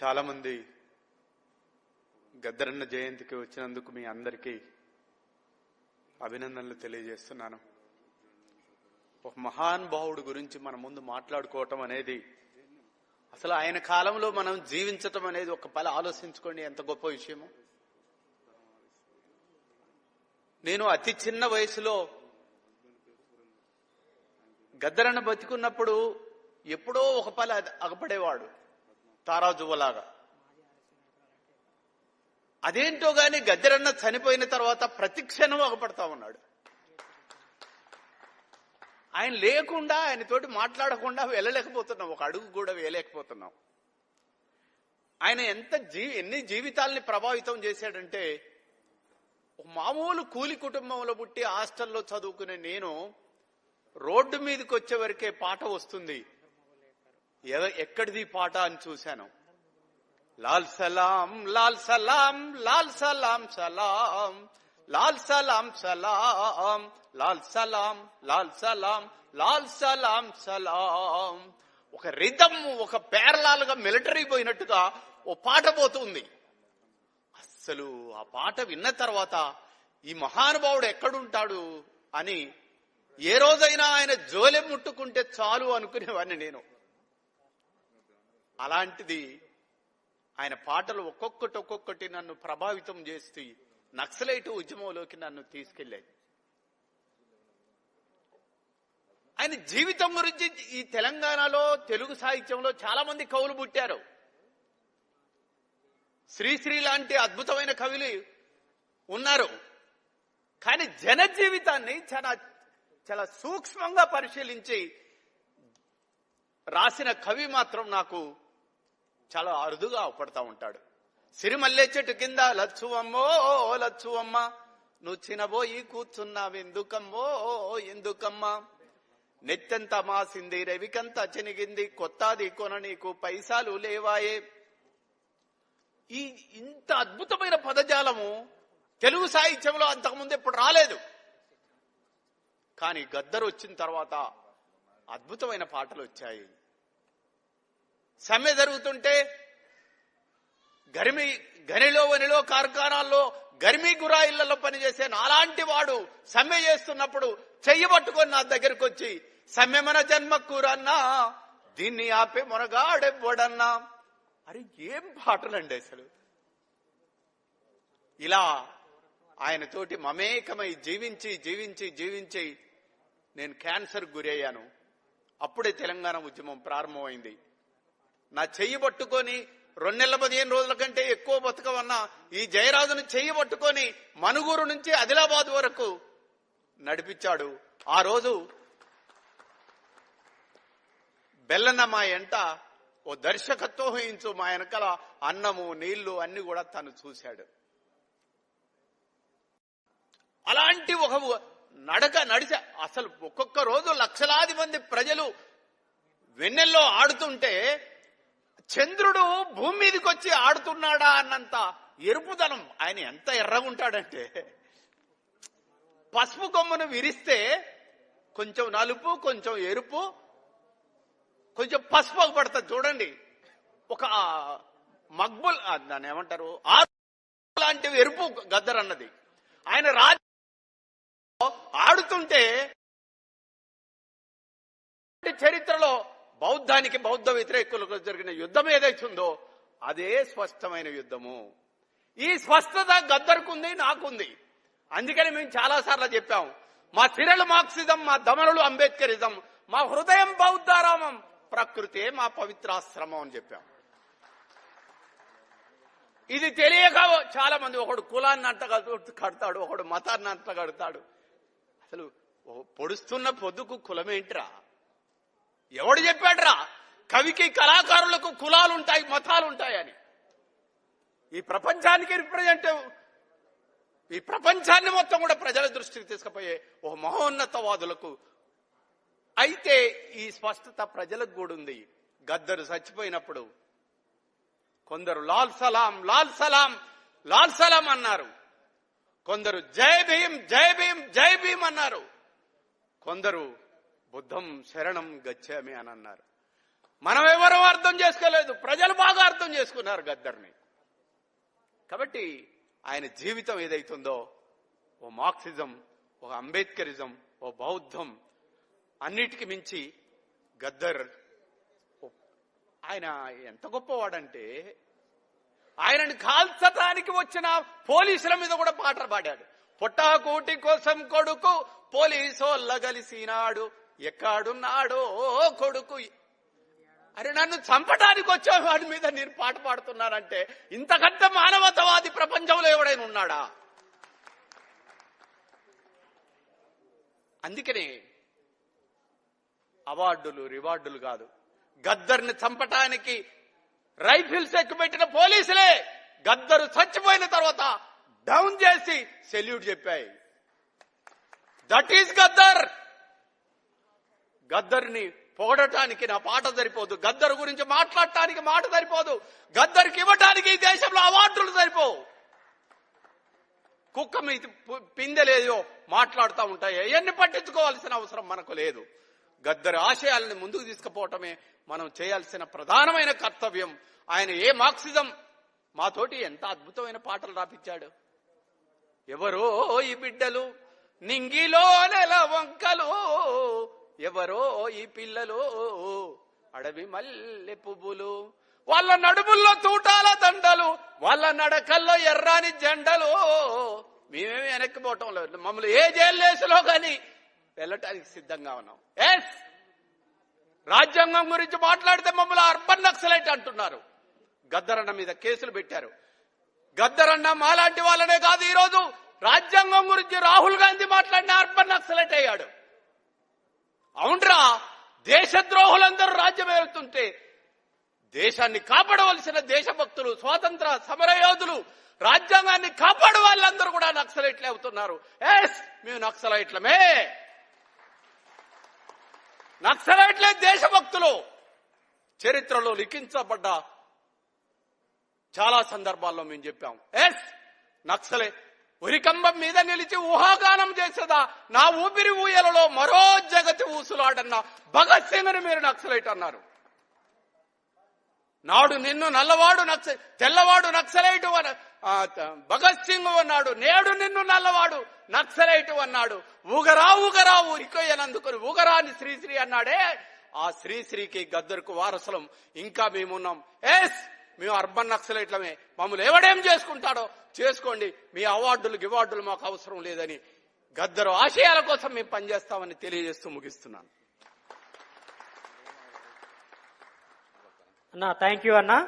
చాలామంది గద్దరన్న జయంతికి వచ్చినందుకు మీ అందరికీ అభినందనలు తెలియజేస్తున్నాను. ఒక మహానుభావుడు గురించి మన ముందు మాట్లాడుకోవటం అనేది, అసలు ఆయన కాలంలో మనం జీవించటం అనేది ఒక పల ఆలోచించుకోండి ఎంత గొప్ప విషయము. నేను అతి చిన్న వయసులో గద్దరన్న బతికున్నప్పుడు ఎప్పుడో ఒక పల అగపడేవాడు తారాజువ్వలాగా. అదేంటో గాని గద్దరన్న చనిపోయిన తర్వాత ప్రతి క్షణం అగపడతా ఉన్నాడు. ఆయన లేకుండా, ఆయనతోటి మాట్లాడకుండా వెళ్ళలేకపోతున్నాం, ఒక అడుగు కూడా వేయలేకపోతున్నాం. ఆయన ఎన్ని జీవితాలని ప్రభావితం చేశాడంటే, ఒక మామూలు కూలి కుటుంబంలో పుట్టి హాస్టల్లో చదువుకునే నేను రోడ్డు మీదకి వచ్చే వరకే పాట వస్తుంది. ఎక్కడిది పాట అని చూశాను. లాల్ సలాం లాల్ సలాం లాల్ సలాం సలాం లాల్ సలాం సలాం లాల్ సలాం లాల్ సలాం లాల్ సలాం సలాం. ఒక రిథం, ఒక పేర్లాలుగా మిలిటరీ పోయినట్టుగా ఓ పాట పోతుంది. అస్సలు ఆ పాట విన్న తర్వాత ఈ మహానుభావుడు ఎక్కడుంటాడు అని ఏ రోజైనా ఆయన జోలె ముట్టుకుంటే చాలు అనుకునేవాడిని నేను. అలాంటిది ఆయన పాటలు ఒక్కొక్కటి నన్ను ప్రభావితం చేస్తూ నక్సలైటు ఉద్యమంలోకి నన్ను తీసుకెళ్లాయి. ఆయన జీవితం గురించి ఈ తెలంగాణలో తెలుగు సాహిత్యంలో చాలా మంది కవులు పుట్టారు. శ్రీశ్రీ లాంటి అద్భుతమైన కవులు ఉన్నారు. కానీ జన జీవితాన్ని చాలా సూక్ష్మంగా పరిశీలించి రాసిన కవి మాత్రం నాకు చాలా అరుదుగా అవపడతా ఉంటాడు. సిరిమల్లె చెట్టు కింద లచ్చువమ్మో లచ్చువమ్మ, నువ్వు చినబోయి కూర్చున్నావెందుకమ్మో ఎందుకమ్మా, నెత్తెంత మాసింది రవికంత చెనిగింది, కొత్తది కొన నీకు పైసాలు లేవాయే. ఇంత అద్భుతమైన పదజాలము తెలుగు సాహిత్యంలో అంతకుముందు ఎప్పుడు రాలేదు. కానీ గద్దర్ వచ్చిన తర్వాత అద్భుతమైన పాటలు వచ్చాయి. సమ్మె జరుగుతుంటే గనిలో వనిలో కార్ఖానాల్లో గర్మీ గురాయిళ్లలో పనిచేసే నాలాంటి వాడు సమ్మె చేస్తున్నప్పుడు చెయ్యి పట్టుకొని నా దగ్గరకు వచ్చి, సమ్మె మన జన్మ కూరన్నా, దీన్ని ఆపే మొనగాడెవ్వడన్నా. అరే ఏం పాటలండి అసలు. ఇలా ఆయనతోటి మమేకమై జీవించి జీవించి జీవించి నేను క్యాన్సర్ గురయ్యాను. అప్పుడే తెలంగాణ ఉద్యమం ప్రారంభమైంది. నా చెయ్యి పట్టుకొని 2 నెలల 15 రోజుల కంటే ఎక్కువ బతకవన్నా ఈ జయరాజును చెయ్యి పట్టుకొని మనుగూరు నుంచి ఆదిలాబాద్ వరకు నడిపించాడు. ఆ రోజు బెల్లన్న మా ఎంట ఓ దర్శకత్వం వహించు, మా వెనకాల అన్నము నీళ్లు అన్ని కూడా తను చూశాడు. అలాంటి ఒక నడిచ అసలు ఒక్కొక్క రోజు లక్షలాది మంది ప్రజలు వెన్నెల్లో ఆడుతుంటే చంద్రుడు భూమి మీదకి వచ్చి ఆడుతున్నాడా అన్నంత ఎరుపుదనం. ఆయన ఎంత ఎర్రగుంటాడంటే, పసుపు కొమ్మను విరిస్తే కొంచెం నలుపు, కొంచెం ఎరుపు, కొంచెం పసుపు పడుతుంది చూడండి. ఒక మగ్బుల్ దాన్ని ఏమంటారు, లాంటి ఎరుపు గద్దర్ అన్నది. ఆయన రాజు ఆడుతుంటే చరిత్రలో బౌద్ధానికి బౌద్ధ వ్యతిరేకులకు జరిగిన యుద్ధం ఏదైతుందో అదే స్పష్టమైన యుద్ధము. ఈ స్పష్టత గద్దర్కుంది, నాకుంది. అందుకని మేము చాలా సార్లు చెప్పాం, మా సిరలు మార్క్సిజం, మా దమనులు అంబేద్కరిజం, మా హృదయం బౌద్ధారామం, ప్రకృతే మా పవిత్రాశ్రమం అని చెప్పాం. ఇది తెలియక చాలా మంది ఒకడు కులాన్ని అంట కడతాడు, ఒకడు మతాన్ని అంట కడతాడు. అసలు పొడుస్తున్న పొద్దుకు కులమేంటిరా? ఎవడు చెప్పాడురా కవికి కళాకారులకు కులాలుంటాయి, మతాలుంటాయని? ఈ ప్రపంచానికి రిప్రజెంటేటివ్, ఈ ప్రపంచాన్ని మొత్తం కూడా ప్రజల దృష్టికి తీసుకుపోయే ఒక మహోన్నతవాదులకు. అయితే ఈ స్పష్టత ప్రజలకు కూడా ఉంది. గద్దరు చచ్చిపోయినప్పుడు కొందరు లాల్ సలాం లాల్ సలాం లాల్ సలాం అన్నారు, కొందరు జై భీం జై భీం జై భీం అన్నారు, కొందరు బుద్ధం శరణం గచ్చామి అని అన్నారు. మనం ఎవరూ అర్థం చేసుకోలేదు, ప్రజలు బాగా అర్థం చేసుకున్నారు గద్దర్ని. కాబట్టి ఆయన జీవితం ఏదైతుందో ఓ మార్క్సిజం, ఓ అంబేద్కరిజం, ఓ బౌద్ధం, అన్నిటికి మించి గద్దర్ ఆయన ఎంత గొప్పవాడంటే ఆయనని కాల్చడానికి వచ్చిన పోలీసుల మీద కూడా పాటలు పాడాడు. పుట్టాకూటి కోసం కొడుకు పోలీసోళ్ళ కలిసినాడు, ఎక్కడున్నాడో కొడుకు. అరే నన్ను చంపడానికి వచ్చే వాడి మీద నేను పాట పాడుతున్నానంటే ఇంతకంటే మానవతావాది ప్రపంచంలో ఎవడైనా ఉన్నాడా? అందుకనే అవార్డులు రివార్డులు కాదు, గద్దర్ని చంపటానికి రైఫిల్స్ ఎక్కుపెట్టిన పోలీసులే గద్దరు చచ్చిపోయిన తర్వాత డౌన్ చేసి సెల్యూట్ చెప్పాయి. That is Gaddar. గద్దర్ని పొగడటానికి నా పాట సరిపోదు, గద్దరు గురించి మాట్లాడటానికి మాట సరిపోదు, గద్దరికి ఇవ్వటానికి ఈ దేశంలో అవార్డులు సరిపోవు. కుక్క మీద పిందెలేదో మాట్లాడుతూ ఉంటాయి, అవన్నీ పట్టించుకోవాల్సిన అవసరం మనకు లేదు. గద్దరు ఆశయాలను ముందుకు తీసుకుపోవటమే మనం చేయాల్సిన ప్రధానమైన కర్తవ్యం. ఆయన ఏ మార్క్సిజం మాతోటి ఎంత అద్భుతమైన పాటలు రాపించాడు. ఎవరో ఈ బిడ్డలు నింగిలో నెల వంకలు, ఎవరో ఈ పిల్లలు అడవి మల్లె పువ్వులు, వాళ్ళ నడుముల్లో తూటాల దండలు, వాళ్ళ నడకల్లో ఎర్రాని జెండలు. మేమేమి వెనక్కిపోవటం లేదు, మమ్మల్ని ఏ జైల్లేసులో కానీ వెళ్ళటానికి సిద్ధంగా ఉన్నాం. ఎస్, రాజ్యాంగం గురించి మాట్లాడితే మమ్మల్ని అర్బన్ నక్సలైట్ అంటున్నారు. గద్దరన్న మీద కేసులు పెట్టారు. గద్దరన్న మాలాంటి వాళ్ళనే కాదు, ఈరోజు రాజ్యాంగం గురించి రాహుల్ గాంధీ మాట్లాడిన అర్బన్ నక్సలైట్ అయ్యాడు. అవునరా, దేశద్రోహులందరూ రాజ్యం వెళ్తుంటే దేశాన్ని కాపాడవలసిన దేశభక్తులు, స్వాతంత్ర సమరయోధులు, రాజ్యాంగాన్ని కాపాడు వాళ్ళందరూ కూడా నక్సలైట్లే అవుతున్నారు. ఎస్, మేము నక్సలైట్లమే. నక్సలైట్లే దేశభక్తులు. చరిత్రలో లిఖించబడ్డ చాలా సందర్భాల్లో మేము చెప్పాం. ఎస్, నక్సలే ఉరికంబం మీద నిలిచి ఊహాగానం చేసేదా నా ఊపిరి ఊయలలో మరో జగతి ఊసులాడన్న భగత్ సింగ్ని మీరు నక్సలైట్ అన్నారు. నాడు నిన్ను నల్లవాడు తెల్లవాడు నక్సలైట్ భగత్ సింగ్ అన్నాడు, నేడు నిన్ను నల్లవాడు నక్సలైట్ అన్నాడు. ఊగరా ఊగరా ఊరికొయ్యనందుకుని ఊగరాని శ్రీశ్రీ అన్నాడే, ఆ శ్రీశ్రీకి గద్దరుకు వారసులం ఇంకా మేమున్నాం. ఎస్, మేము అర్బన్ నక్సలైట్లమే. మమ్మల్ని ఎవడేం చేసుకుంటాడో చేసుకోండి, మీ అవార్డులు గివార్డులు మాకు అవసరం లేదని గద్దరు ఆశయాల కోసం మేము పనిచేస్తామని తెలియజేస్తూ ముగిస్తున్నాను. అన్నా థ్యాంక్ యూ అన్నా.